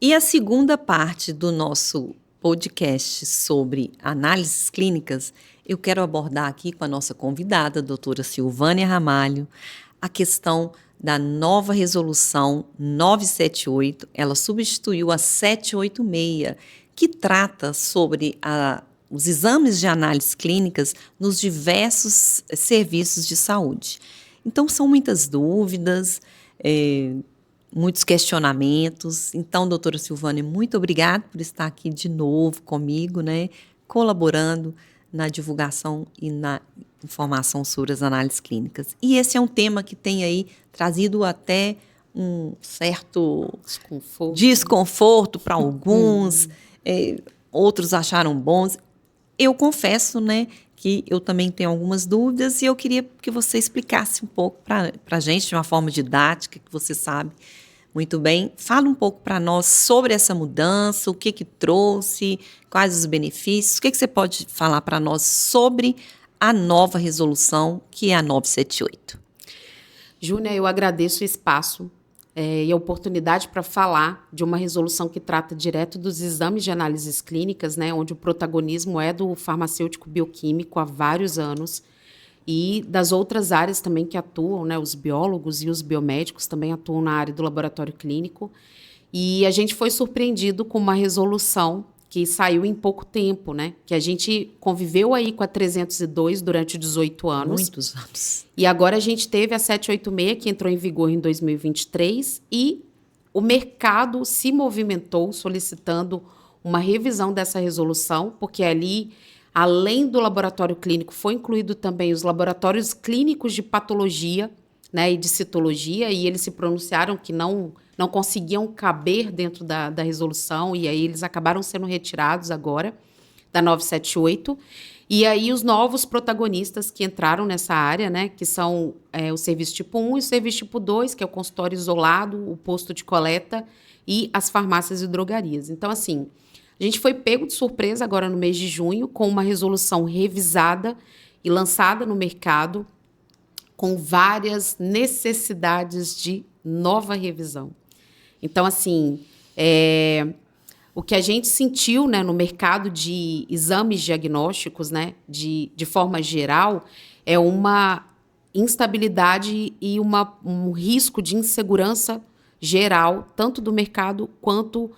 E a segunda parte do nosso podcast sobre análises clínicas, eu quero abordar aqui com a nossa convidada, a doutora Silvânia Ramalho, a questão da nova resolução 978, ela substituiu a 786, que trata sobre os exames de análises clínicas nos diversos serviços de saúde. Então, são muitas dúvidas, muitos questionamentos. Então, doutora Silvânia, muito obrigada por estar aqui de novo comigo, né, colaborando na divulgação e na informação sobre as análises clínicas. E esse é um tema que tem aí trazido até um certo desconforto para alguns, outros acharam bons. Eu confesso, né, que eu também tenho algumas dúvidas e eu queria que você explicasse um pouco para a gente, de uma forma didática, que você sabe muito bem. Fala um pouco para nós sobre essa mudança, o que trouxe, quais os benefícios, o que você pode falar para nós sobre a nova resolução, que é a 978. Júnia, eu agradeço o espaço e a oportunidade para falar de uma resolução que trata direto dos exames de análises clínicas, né, onde o protagonismo é do farmacêutico bioquímico há vários anos, e das outras áreas também que atuam, né, os biólogos e os biomédicos também atuam na área do laboratório clínico. E a gente foi surpreendido com uma resolução que saiu em pouco tempo, né? Que a gente conviveu aí com a 302 durante 18 anos. Muitos anos. E agora a gente teve a 786, que entrou em vigor em 2023, e o mercado se movimentou solicitando uma revisão dessa resolução, porque ali, além do laboratório clínico, foi incluído também os laboratórios clínicos de patologia, né, e de citologia, e eles se pronunciaram que não conseguiam caber dentro da resolução, e aí eles acabaram sendo retirados agora, da 978. E aí os novos protagonistas que entraram nessa área, né, que são o serviço tipo 1 e o serviço tipo 2, que é o consultório isolado, o posto de coleta e as farmácias e drogarias. Então, assim, a gente foi pego de surpresa agora no mês de junho com uma resolução revisada e lançada no mercado com várias necessidades de nova revisão. Então, assim, o que a gente sentiu, né, no mercado de exames diagnósticos, né, de forma geral, é uma instabilidade e um risco de insegurança geral, tanto do mercado quanto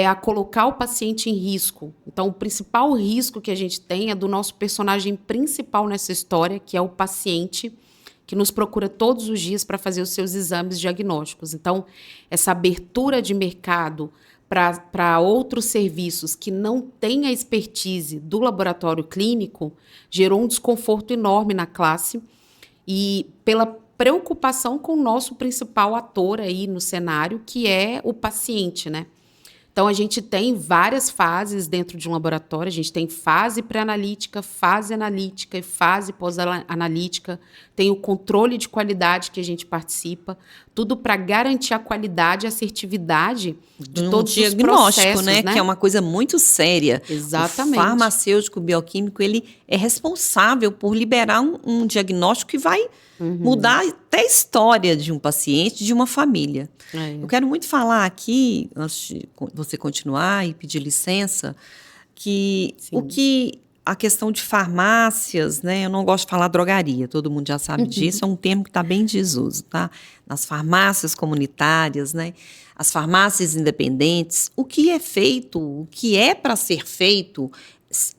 a colocar o paciente em risco. Então, o principal risco que a gente tem é do nosso personagem principal nessa história, que é o paciente, que nos procura todos os dias para fazer os seus exames diagnósticos. Então, essa abertura de mercado para outros serviços que não têm a expertise do laboratório clínico gerou um desconforto enorme na classe e pela preocupação com o nosso principal ator aí no cenário, que é o paciente, né? Então, a gente tem várias fases dentro de um laboratório. A gente tem fase pré-analítica, fase analítica e fase pós-analítica. Tem o controle de qualidade que a gente participa. Tudo para garantir a qualidade e assertividade de todos os processos, né? Que é uma coisa muito séria. Exatamente. O farmacêutico bioquímico, ele é responsável por liberar um diagnóstico que vai mudar até a história de um paciente, de uma família. Eu quero muito falar aqui, antes de você continuar e pedir licença, que a questão de farmácias, né? Eu não gosto de falar drogaria, todo mundo já sabe disso, é um termo que está bem em desuso, tá? Nas farmácias comunitárias, né? As farmácias independentes, o que é feito, o que é para ser feito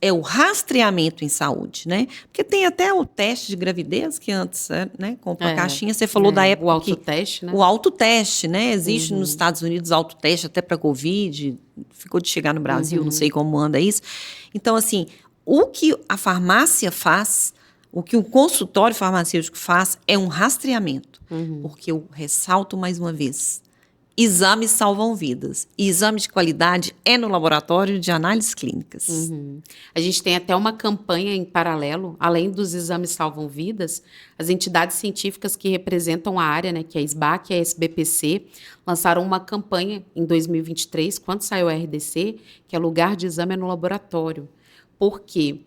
é o rastreamento em saúde, né? Porque tem até o teste de gravidez, que antes, né, com a caixinha, você falou da época o autoteste, né? O autoteste, né? Existe nos Estados Unidos autoteste até para Covid, ficou de chegar no Brasil, não sei como anda isso. Então, assim, o que a farmácia faz, o que o consultório farmacêutico faz é um rastreamento. Porque eu ressalto mais uma vez, exames salvam vidas. E exame de qualidade é no laboratório de análises clínicas. A gente tem até uma campanha em paralelo, além dos exames salvam vidas, as entidades científicas que representam a área, né, que é a SBAC e a SBPC, lançaram uma campanha em 2023, quando saiu a RDC, que é lugar de exame no laboratório. Por quê?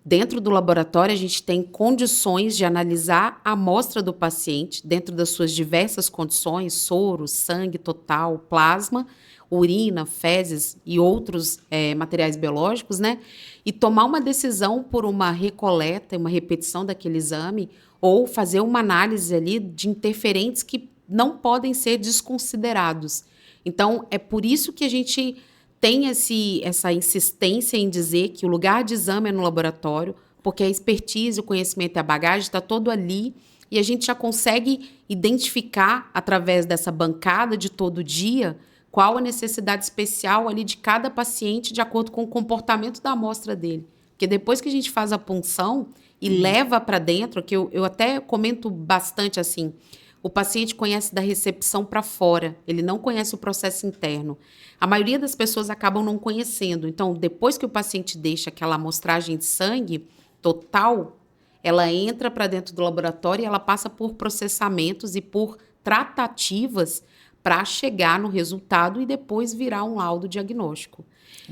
Dentro do laboratório, a gente tem condições de analisar a amostra do paciente, dentro das suas diversas condições, soro, sangue total, plasma, urina, fezes e outros materiais biológicos, né? E tomar uma decisão por uma recoleta, uma repetição daquele exame, ou fazer uma análise ali de interferentes que não podem ser desconsiderados. Então, é por isso que a gente tem essa insistência em dizer que o lugar de exame é no laboratório, porque a expertise, o conhecimento e a bagagem está todo ali, e a gente já consegue identificar, através dessa bancada de todo dia, qual a necessidade especial ali de cada paciente de acordo com o comportamento da amostra dele. Porque depois que a gente faz a punção e leva para dentro, que eu até comento bastante assim, o paciente conhece da recepção para fora, ele não conhece o processo interno. A maioria das pessoas acabam não conhecendo. Então, depois que o paciente deixa aquela amostragem de sangue total, ela entra para dentro do laboratório e ela passa por processamentos e por tratativas para chegar no resultado e depois virar um laudo diagnóstico.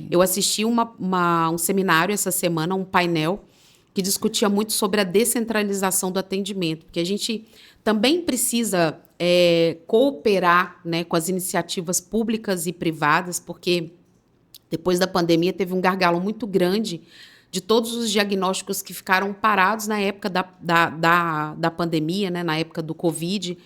Eu assisti um seminário essa semana, um painel, que discutia muito sobre a descentralização do atendimento, porque a gente também precisa cooperar, né, com as iniciativas públicas e privadas, porque depois da pandemia teve um gargalo muito grande de todos os diagnósticos que ficaram parados na época da pandemia, né, na época do Covid.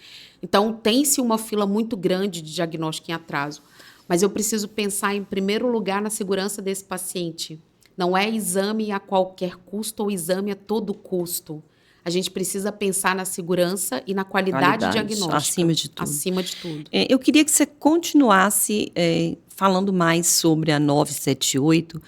Então, tem-se uma fila muito grande de diagnóstico em atraso. Mas eu preciso pensar, em primeiro lugar, na segurança desse paciente. Não é exame a qualquer custo ou exame a todo custo. A gente precisa pensar na segurança e na qualidade diagnóstica. Acima de tudo. Acima de tudo. Eu queria que você continuasse falando mais sobre a 978,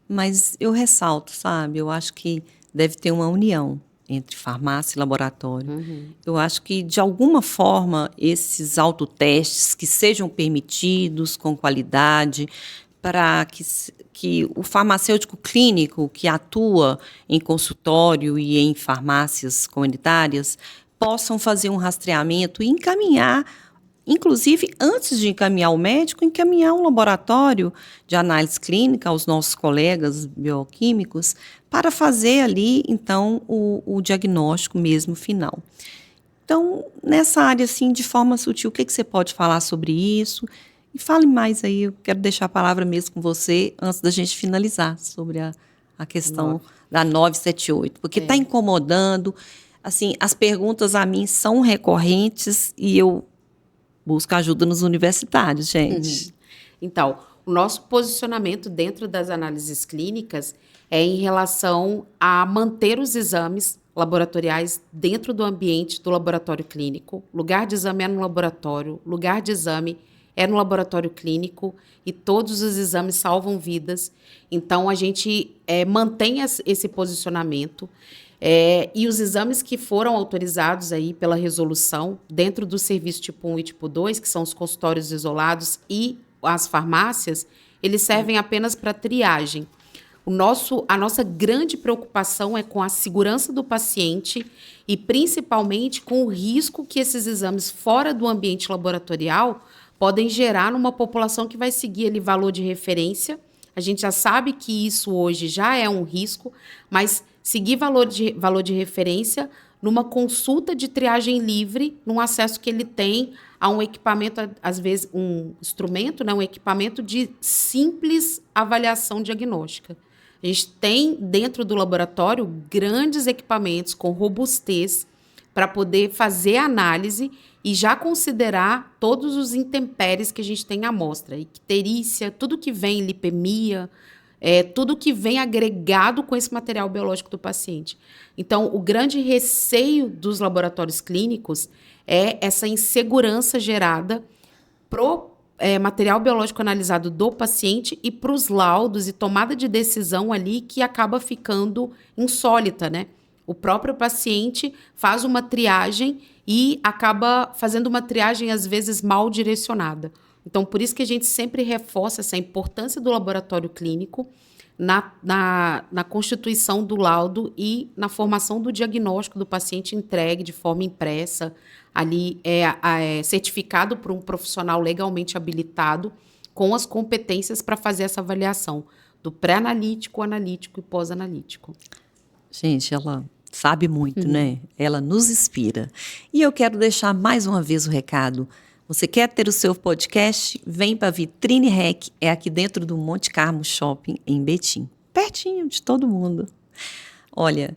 mas eu ressalto, sabe? Eu acho que deve ter uma união entre farmácia e laboratório. Uhum. Eu acho que, de alguma forma, esses autotestes que sejam permitidos com qualidade, para que o farmacêutico clínico que atua em consultório e em farmácias comunitárias possam fazer um rastreamento e encaminhar, inclusive, antes de encaminhar o médico, encaminhar um laboratório de análise clínica aos nossos colegas bioquímicos para fazer ali, então, o diagnóstico mesmo final. Então, nessa área, assim, de forma sutil, o que você pode falar sobre isso? E fale mais aí, eu quero deixar a palavra mesmo com você, antes da gente finalizar, sobre a questão da 978, porque está incomodando, assim, as perguntas a mim são recorrentes e eu busco ajuda nos universitários, gente. Uhum. Então, o nosso posicionamento dentro das análises clínicas é em relação a manter os exames laboratoriais dentro do ambiente do laboratório clínico. Lugar de exame é no laboratório, lugar de exame é no laboratório clínico e todos os exames salvam vidas. Então, a gente mantém esse posicionamento. E os exames que foram autorizados aí pela resolução dentro do serviço tipo 1 e tipo 2, que são os consultórios isolados e as farmácias, eles servem apenas para triagem. A nossa grande preocupação é com a segurança do paciente e principalmente com o risco que esses exames fora do ambiente laboratorial podem gerar numa população que vai seguir ali valor de referência. A gente já sabe que isso hoje já é um risco, mas seguir valor de referência numa consulta de triagem livre, num acesso que ele tem a um equipamento, às vezes um instrumento, né, um equipamento de simples avaliação diagnóstica. A gente tem dentro do laboratório grandes equipamentos com robustez para poder fazer análise e já considerar todos os intempéries que a gente tem à amostra, icterícia, tudo que vem, lipemia, tudo que vem agregado com esse material biológico do paciente. Então, o grande receio dos laboratórios clínicos é essa insegurança gerada pro material biológico analisado do paciente e para os laudos e tomada de decisão ali que acaba ficando insólita, né? O próprio paciente faz uma triagem e acaba fazendo uma triagem, às vezes, mal direcionada. Então, por isso que a gente sempre reforça essa importância do laboratório clínico na constituição do laudo e na formação do diagnóstico do paciente entregue de forma impressa, ali certificado por um profissional legalmente habilitado, com as competências para fazer essa avaliação do pré-analítico, analítico e pós-analítico. Gente, ela sabe muito, né? Ela nos inspira. E eu quero deixar mais uma vez o recado. Você quer ter o seu podcast? Vem para a Vitrine Rec, é aqui dentro do Monte Carmo Shopping, em Betim. Pertinho de todo mundo. Olha,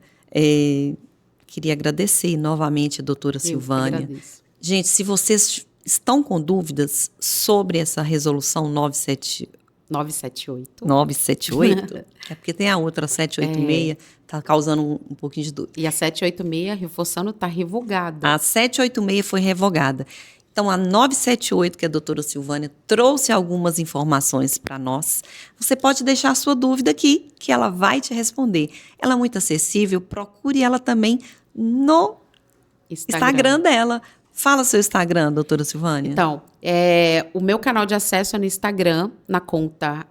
queria agradecer novamente a doutora Silvânia. Agradeço. Gente, se vocês estão com dúvidas sobre essa resolução 978, é porque tem a outra 786, está causando um pouquinho de dúvida. E a 786, reforçando, está revogada. A 786 foi revogada. Então, a 978, que a doutora Silvânia trouxe algumas informações para nós, você pode deixar a sua dúvida aqui, que ela vai te responder. Ela é muito acessível, procure ela também no Instagram dela. Fala seu Instagram, doutora Silvânia. Então, o meu canal de acesso é no Instagram, na conta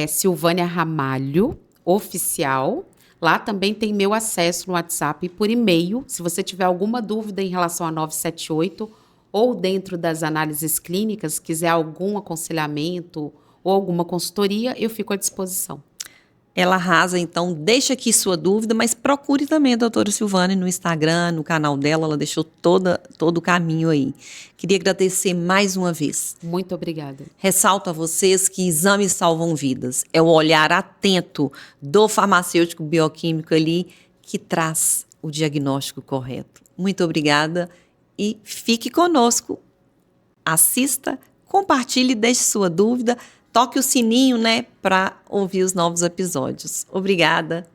Silvânia Ramalho, oficial. Lá também tem meu acesso no WhatsApp e por e-mail. Se você tiver alguma dúvida em relação a 978 ou dentro das análises clínicas, quiser algum aconselhamento ou alguma consultoria, eu fico à disposição. Ela arrasa, então deixa aqui sua dúvida, mas procure também a doutora Silvânia no Instagram, no canal dela, ela deixou todo o caminho aí. Queria agradecer mais uma vez. Muito obrigada. Ressalto a vocês que exames salvam vidas. É o olhar atento do farmacêutico bioquímico ali que traz o diagnóstico correto. Muito obrigada e fique conosco. Assista, compartilhe, deixe sua dúvida. Toque o sininho, né, para ouvir os novos episódios. Obrigada.